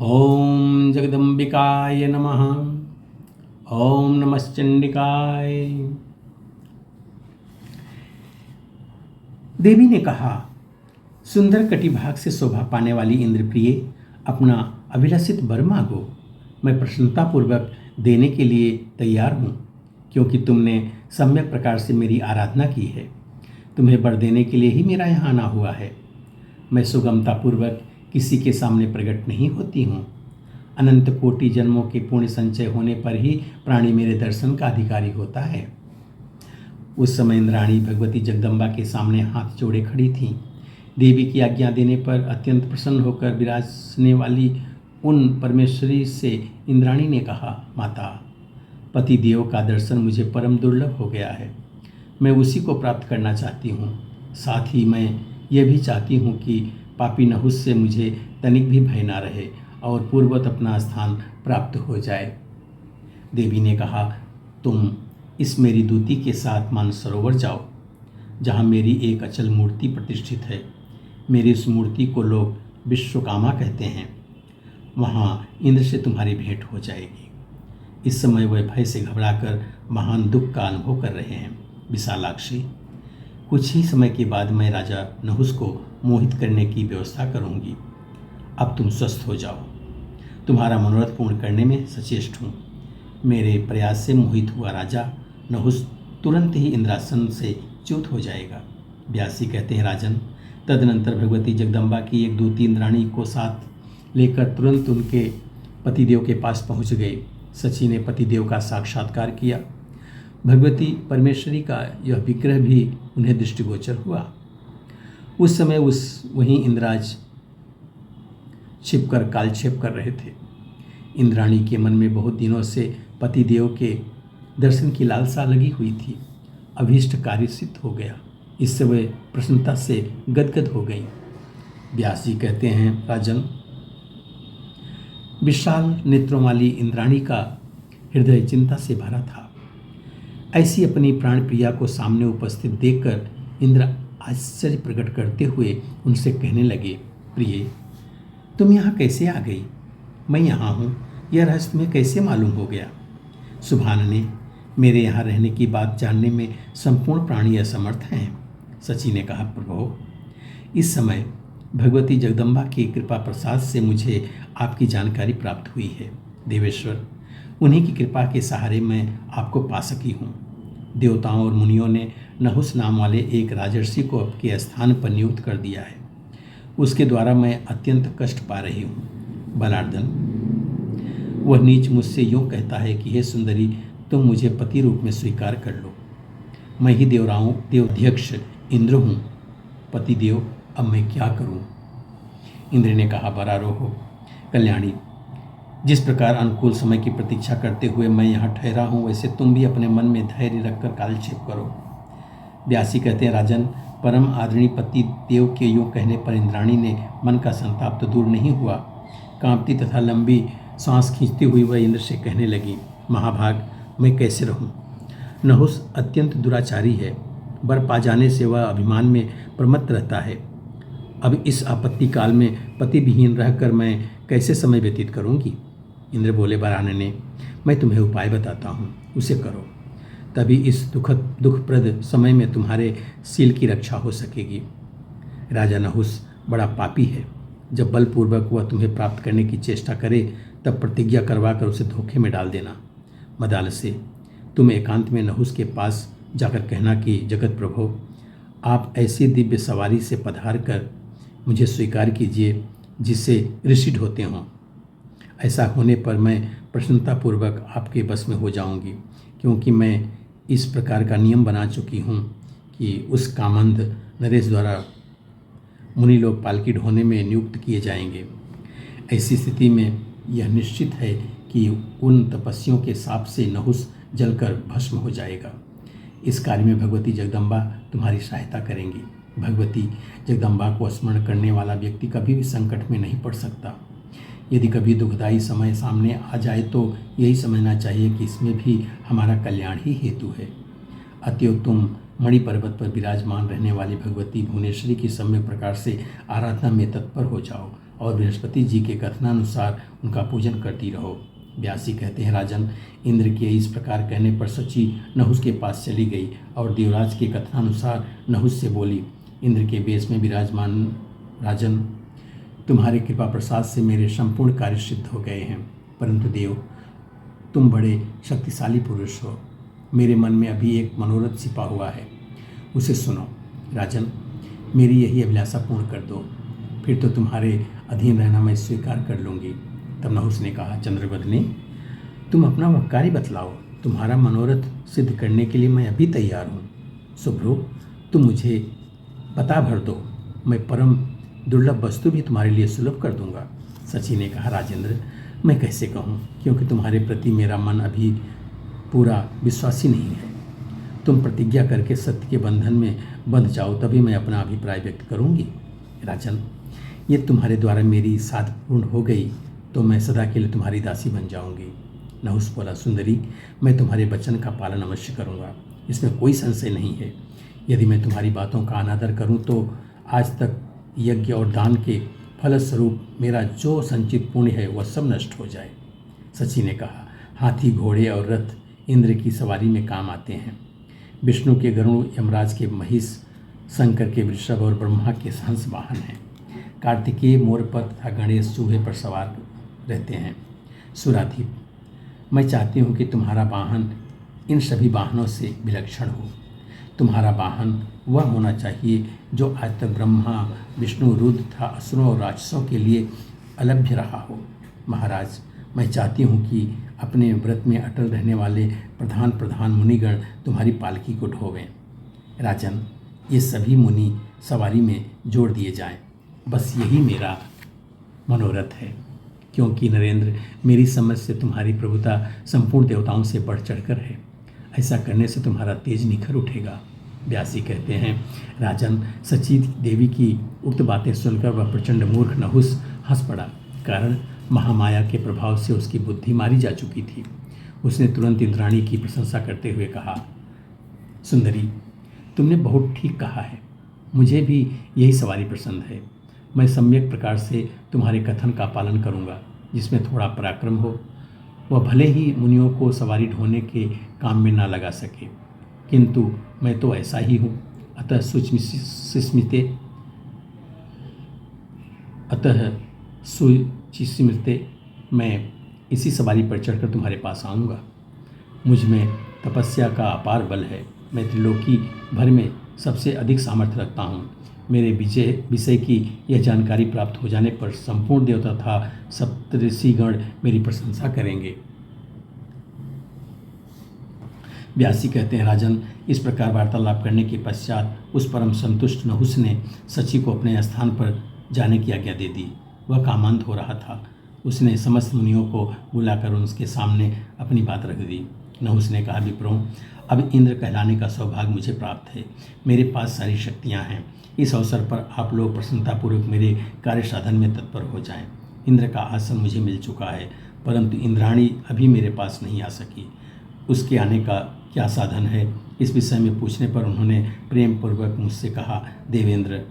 ओम जगदम्बिकाय नमः। ओम नमश्चंडिकाय। देवी ने कहा, सुंदर कटिभाग से शोभा पाने वाली इंद्रप्रिय, अपना अभिलषित वर मांगो। मैं प्रसन्नतापूर्वक देने के लिए तैयार हूँ, क्योंकि तुमने सम्यक प्रकार से मेरी आराधना की है। तुम्हें वर देने के लिए ही मेरा यहाँ आना हुआ है। मैं सुगमतापूर्वक किसी के सामने प्रकट नहीं होती हूँ। अनंत कोटि जन्मों के पुण्य संचय होने पर ही प्राणी मेरे दर्शन का अधिकारी होता है। उस समय इंद्राणी भगवती जगदम्बा के सामने हाथ जोड़े खड़ी थीं। देवी की आज्ञा देने पर अत्यंत प्रसन्न होकर विराजने वाली उन परमेश्वरी से इंद्राणी ने कहा, माता, पति देव का दर्शन मुझे परम दुर्लभ हो गया है। मैं उसी को प्राप्त करना चाहती हूँ। साथ ही मैं यह भी चाहती हूँ कि पापी नहुस से मुझे तनिक भी भय ना रहे और पूर्ववत अपना स्थान प्राप्त हो जाए। देवी ने कहा, तुम इस मेरी दूती के साथ मानसरोवर जाओ, जहाँ मेरी एक अचल मूर्ति प्रतिष्ठित है। मेरी उस मूर्ति को लोग विश्वकामा कहते हैं। वहाँ इंद्र से तुम्हारी भेंट हो जाएगी। इस समय वह भय से घबराकर महान दुख का अनुभव कर रहे हैं। विशालाक्षी, कुछ ही समय के बाद मैं राजा नहुस को मोहित करने की व्यवस्था करूंगी। अब तुम स्वस्थ हो जाओ। तुम्हारा मनोरथ पूर्ण करने में सचेष्ट हूँ। मेरे प्रयास से मोहित हुआ राजा नहुस तुरंत ही इंद्रासन से च्युत हो जाएगा। व्यासी कहते हैं, राजन, तदनंतर भगवती जगदम्बा की एक दूती इंद्राणी को साथ लेकर तुरंत उनके पतिदेव के पास पहुँच गए। सची ने पतिदेव का साक्षात्कार किया। भगवती परमेश्वरी का यह विग्रह भी उन्हें दृष्टिगोचर हुआ। उस समय वहीं इंद्राज छिपकर कालक्षेप कर रहे थे। इंद्राणी के मन में बहुत दिनों से पतिदेव के दर्शन की लालसा लगी हुई थी। अभीष्ट कार्य सिद्ध हो गया। इससे वे प्रसन्नता से गदगद हो गई। व्यास जी कहते हैं, राजन, विशाल नेत्रों वाली इंद्राणी का हृदय चिंता से भरा था। ऐसी अपनी प्राण प्रिया को सामने उपस्थित देखकर इंद्र आश्चर्य प्रकट करते हुए उनसे कहने लगे, प्रिय, तुम यहाँ कैसे आ गई? मैं यहाँ हूँ, यह रहस्य तुम्हें कैसे मालूम हो गया? सुभान ने, मेरे यहाँ रहने की बात जानने में संपूर्ण प्राणी असमर्थ हैं। सची ने कहा, प्रभो, इस समय भगवती जगदम्बा की कृपा प्रसाद से मुझे आपकी जानकारी प्राप्त हुई है। देवेश्वर, उन्हीं की कृपा के सहारे मैं आपको पा सकी हूँ। देवताओं और मुनियों ने नहुस नाम वाले एक राजर्षि को आपके स्थान पर नियुक्त कर दिया है। उसके द्वारा मैं अत्यंत कष्ट पा रही हूँ। बलार्दन, वह नीच मुझसे यूँ कहता है कि हे सुंदरी, तुम मुझे पति रूप में स्वीकार कर लो। मैं ही देवाध्यक्ष इंद्र हूँ। पति देव, अब मैं क्या करूँ? इंद्र ने कहा, बरारोह कल्याणी, जिस प्रकार अनुकूल समय की प्रतीक्षा करते हुए मैं यहाँ ठहरा हूँ, वैसे तुम भी अपने मन में धैर्य रखकर कालक्षेप करो। व्यासी कहते हैं, राजन, परम आदरणीय पति देव के यूँ कहने पर इंद्राणी ने मन का संताप तो दूर नहीं हुआ। कांपती तथा लंबी सांस खींचती हुई वह इंद्र से कहने लगी, महाभाग, मैं कैसे रहूँ? नहुस अत्यंत दुराचारी है। वर पा जाने से वह अभिमान में प्रमत्त रहता है। अब इस आपत्ति काल में पति विहीन रहकर मैं कैसे समय व्यतीत करूँगी? इंद्र बोले, बरानने, मैं तुम्हें उपाय बताता हूँ, उसे करो। तभी इस दुखप्रद समय में तुम्हारे शील की रक्षा हो सकेगी। राजा नहुस बड़ा पापी है। जब बलपूर्वक वह तुम्हें प्राप्त करने की चेष्टा करे, तब प्रतिज्ञा करवा कर उसे धोखे में डाल देना। मदाल से तुम एकांत में नहुस के पास जाकर कहना कि जगत प्रभो, आप ऐसी दिव्य सवारी से पधार कर मुझे स्वीकार कीजिए जिससे ऋषि ढोते हों। ऐसा होने पर मैं प्रसन्नतापूर्वक आपके बस में हो जाऊंगी, क्योंकि मैं इस प्रकार का नियम बना चुकी हूँ कि उस कामंद नरेश द्वारा मुनि लोग पालकी ढोने में नियुक्त किए जाएंगे। ऐसी स्थिति में यह निश्चित है कि उन तपस्वियों के शाप से नहुस जलकर भस्म हो जाएगा। इस कार्य में भगवती जगदम्बा तुम्हारी सहायता करेंगी। भगवती जगदम्बा को स्मरण करने वाला व्यक्ति कभी भी संकट में नहीं पड़ सकता। यदि कभी दुखदायी समय सामने आ जाए तो यही समझना चाहिए कि इसमें भी हमारा कल्याण ही हेतु है। अतएव तुम मणि पर्वत पर विराजमान रहने वाली भगवती भुवनेश्वरी की सम्यक प्रकार से आराधना में तत्पर हो जाओ और बृहस्पति जी के कथनानुसार उनका पूजन करती रहो। व्यासी कहते हैं, राजन, इंद्र के इस प्रकार कहने पर सची नहुस के पास चली गई और देवराज के कथनानुसार नहुस से बोली, इंद्र के वेश में विराजमान राजन, तुम्हारे कृपा प्रसाद से मेरे संपूर्ण कार्य सिद्ध हो गए हैं। परंतु देव, तुम बड़े शक्तिशाली पुरुष हो। मेरे मन में अभी एक मनोरथ छिपा हुआ है, उसे सुनो। राजन, मेरी यही अभिलाषा पूर्ण कर दो, फिर तो तुम्हारे अधीन रहना मैं स्वीकार कर लूँगी। तब नहुस ने कहा, चंद्रवदने, तुम अपना वह कार्य बतलाओ। तुम्हारा मनोरथ सिद्ध करने के लिए मैं अभी तैयार हूँ। शुभ्रो, तुम मुझे बता भर दो, मैं परम दुर्लभ वस्तु भी तुम्हारे लिए सुलभ कर दूंगा। सची ने कहा, राजेंद्र, मैं कैसे कहूँ, क्योंकि तुम्हारे प्रति मेरा मन अभी पूरा विश्वासी नहीं है। तुम प्रतिज्ञा करके सत्य के बंधन में बंध जाओ, तभी मैं अपना अभिप्राय व्यक्त करूँगी। राजन, ये तुम्हारे द्वारा मेरी साध पूर्ण हो गई तो मैं सदा के लिए तुम्हारी दासी बन जाऊंगी। नहुस बोला, सुंदरी, मैं तुम्हारे वचन का पालन अवश्य करूंगा, इसमें कोई संशय नहीं है। यदि मैं तुम्हारी बातों का अनादर करूं तो आज तक यज्ञ और दान के फलस्वरूप मेरा जो संचित पुण्य है वह सब नष्ट हो जाए। सची ने कहा, हाथी, घोड़े और रथ इंद्र की सवारी में काम आते हैं। विष्णु के गरुड़, यमराज के महिष, शंकर के वृषभ और ब्रह्मा के हंस वाहन हैं। कार्तिकेय मोर पर तथा गणेश चूहे पर सवार रहते हैं। सुराधीप, मैं चाहती हूँ कि तुम्हारा वाहन इन सभी वाहनों से विलक्षण हो। तुम्हारा वाहन वह होना चाहिए जो आज तक ब्रह्मा, विष्णु, रुद्र तथा असुरों और राक्षसों के लिए अलभ्य रहा हो। महाराज, मैं चाहती हूँ कि अपने व्रत में अटल रहने वाले प्रधान मुनिगण तुम्हारी पालकी को ढोवें। राजन, ये सभी मुनि सवारी में जोड़ दिए जाएं। बस यही मेरा मनोरथ है, क्योंकि नरेंद्र, मेरी समझ से तुम्हारी प्रभुता संपूर्ण देवताओं से बढ़ चढ़कर है। ऐसा करने से तुम्हारा तेज निखर उठेगा। व्यासी कहते हैं, राजन, सची देवी की उक्त बातें सुनकर वह प्रचंड मूर्ख नहुस हंस पड़ा, कारण महामाया के प्रभाव से उसकी बुद्धि मारी जा चुकी थी। उसने तुरंत इंद्राणी की प्रशंसा करते हुए कहा, सुंदरी, तुमने बहुत ठीक कहा है, मुझे भी यही सवारी पसंद है। मैं सम्यक प्रकार से तुम्हारे कथन का पालन करूंगा, जिसमें थोड़ा पराक्रम हो। वह भले ही मुनियों को सवारी ढोने के काम में ना लगा सके, किंतु मैं तो ऐसा ही हूँ। अतः सुचिस्मृते मैं इसी सवारी पर चढ़कर तुम्हारे पास आऊँगा। मुझ में तपस्या का अपार बल है। मैं त्रिलोकी भर में सबसे अधिक सामर्थ्य रखता हूँ। मेरे विषय की यह जानकारी प्राप्त हो जाने पर संपूर्ण देवता तथा सप्तऋषिगण मेरी प्रशंसा करेंगे। व्यासी कहते हैं, राजन, इस प्रकार वार्तालाप करने के पश्चात उस परम संतुष्ट नहुस ने सची को अपने स्थान पर जाने की आज्ञा दे दी। वह कामांध हो रहा था। उसने समस्त मुनियों को बुलाकर उनके सामने अपनी बात रख दी। नहुस ने कहा, विप्रों, अब इंद्र कहलाने का सौभाग्य मुझे प्राप्त है। मेरे पास सारी शक्तियाँ हैं। इस अवसर पर आप लोग प्रसन्नतापूर्वक मेरे कार्य साधन में तत्पर हो जाएं। इंद्र का आसन मुझे मिल चुका है, परंतु इंद्राणी अभी मेरे पास नहीं आ सकी। उसके आने का क्या साधन है, इस विषय में पूछने पर उन्होंने प्रेम पूर्वक मुझसे कहा, देवेंद्र,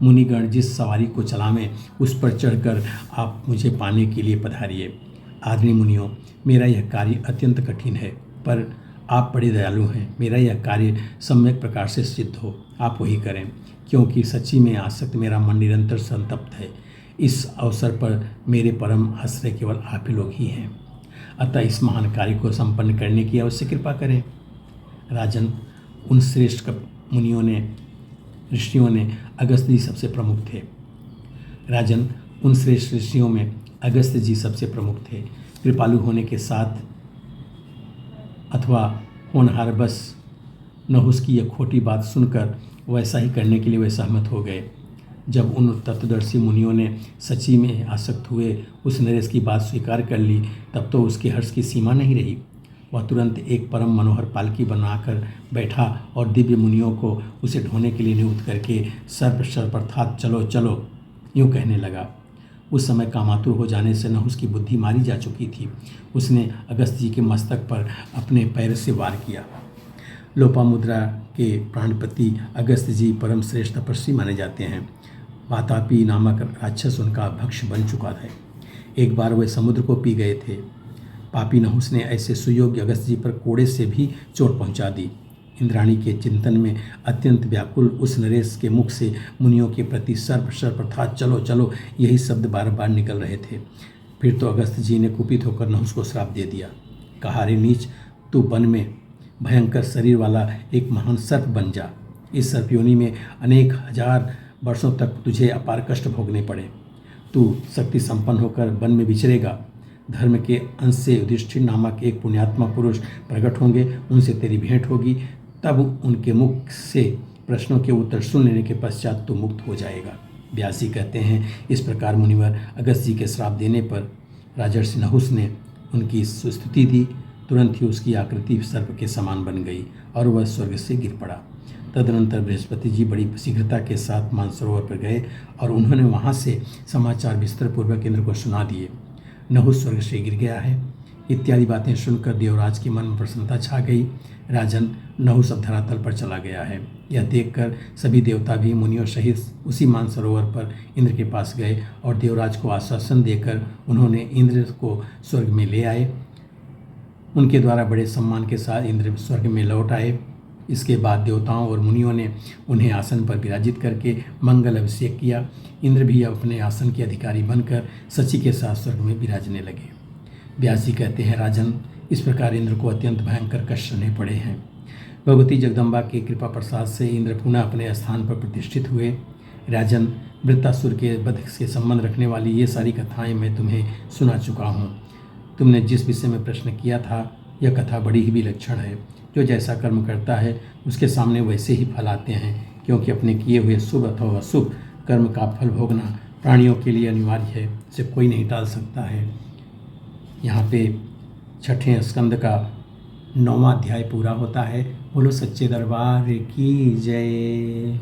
मुनिगण जिस सवारी को चलावें उस पर चढ़कर आप मुझे पाने के लिए पधारिए। आदरणीय मुनियों, मेरा यह कार्य अत्यंत कठिन है, पर आप बड़े दयालु हैं। मेरा यह कार्य सम्यक प्रकार से सिद्ध हो, आप वही करें, क्योंकि सच्ची में आसक्त मेरा मन निरंतर संतप्त है। इस अवसर पर मेरे परम आश्रय केवल आप ही लोग ही हैं। अतः इस महान कार्य को संपन्न करने की अवश्य कृपा करें। राजन, उन श्रेष्ठ मुनियों ने, ऋषियों ने अगस्त्य जी सबसे प्रमुख थे। राजन, उन श्रेष्ठ ऋषियों में अगस्त्य जी सबसे प्रमुख थे। कृपालु होने के साथ अथवा होनहार बस नहुस की यह खोटी बात सुनकर वैसा ही करने के लिए वे सहमत हो गए। जब उन तत्वदर्शी मुनियों ने सची में आसक्त हुए उस नरेश की बात स्वीकार कर ली, तब तो उसके हर्ष की सीमा नहीं रही। वह तुरंत एक परम मनोहर पालकी बनाकर बैठा और दिव्य मुनियों को उसे ढोने के लिए नियुक्त करके सर्प अर्थात चलो चलो यूँ कहने लगा। उस समय कामातुर हो जाने से नहुस की बुद्धि मारी जा चुकी थी। उसने अगस्त्य जी के मस्तक पर अपने पैर से वार किया। लोपामुद्रा के प्राणपति अगस्त्य जी परम श्रेष्ठ तपस्वी माने जाते हैं। वातापी नामक राक्षस उनका भक्ष्य बन चुका था। एक बार वे समुद्र को पी गए थे। पापी नहुस ने ऐसे सुयोग्य अगस्त्य जी पर कोड़े से भी चोट पहुंचा दी। इंद्राणी के चिंतन में अत्यंत व्याकुल उस नरेश के मुख से मुनियों के प्रति सर्प सर्प अर्थात चलो चलो यही शब्द बार बार निकल रहे थे। फिर तो अगस्त्य जी ने कुपित होकर नहुस को श्राप दे दिया। कहा, रे नीच, तू वन में भयंकर शरीर वाला एक महान सर्प बन जा। इस सर्पयोनि में अनेक हजार वर्षों तक तुझे अपार कष्ट भोगने पड़े। तू शक्ति संपन्न होकर वन में विचरेगा। धर्म के अंश से युधिष्ठिर नामक एक पुण्यात्मा पुरुष प्रकट होंगे, उनसे तेरी भेंट होगी। तब उनके मुख से प्रश्नों के उत्तर सुन लेने के पश्चात तू मुक्त हो जाएगा। व्यास जी कहते हैं, इस प्रकार मुनिवर अगस्त्य जी के श्राप देने पर राजर्षि नहुस ने उनकी स्तुति दी। तुरंत ही उसकी आकृति सर्प के समान बन गई और वह स्वर्ग से गिर पड़ा। तदनंतर बृहस्पति जी बड़ी शीघ्रता के साथ मानसरोवर पर गए और उन्होंने वहाँ से समाचार विस्तारपूर्वक इंद्र को सुना दिए। नहुस स्वर्ग से गिर गया है इत्यादि बातें सुनकर देवराज के मन में प्रसन्नता छा गई। राजन, नहुस अब धरातल पर चला गया है। यह देखकर सभी देवता भी मुनियों सहित उसी मानसरोवर पर इंद्र के पास गए और देवराज को आश्वासन देकर उन्होंने इंद्र को स्वर्ग में ले आए। उनके द्वारा बड़े सम्मान के साथ इंद्र स्वर्ग में लौट आए। इसके बाद देवताओं और मुनियों ने उन्हें आसन पर विराजित करके मंगल अभिषेक किया। इंद्र भी अपने आसन के अधिकारी बनकर शची के साथ स्वर्ग में विराजने लगे। व्यास जी कहते हैं, राजन, इस प्रकार इंद्र को अत्यंत भयंकर कष्ट सहने पड़े हैं। भगवती जगदम्बा के कृपा प्रसाद से इंद्र पुनः अपने स्थान पर प्रतिष्ठित हुए। राजन, वृत्तासुर के वध के संबंध रखने वाली ये सारी कथाएं मैं तुम्हें सुना चुका हूँ। तुमने जिस विषय में प्रश्न किया था, यह कथा बड़ी ही विलक्षण है। जो जैसा कर्म करता है उसके सामने वैसे ही फल आते हैं, क्योंकि अपने किए हुए शुभ अथवा अशुभ कर्म का फल भोगना प्राणियों के लिए अनिवार्य है, इसे कोई नहीं टाल सकता है। यहाँ पे 6ठे स्कंद का 9वां अध्याय पूरा होता है। बोलो सच्चे दरबार की जय।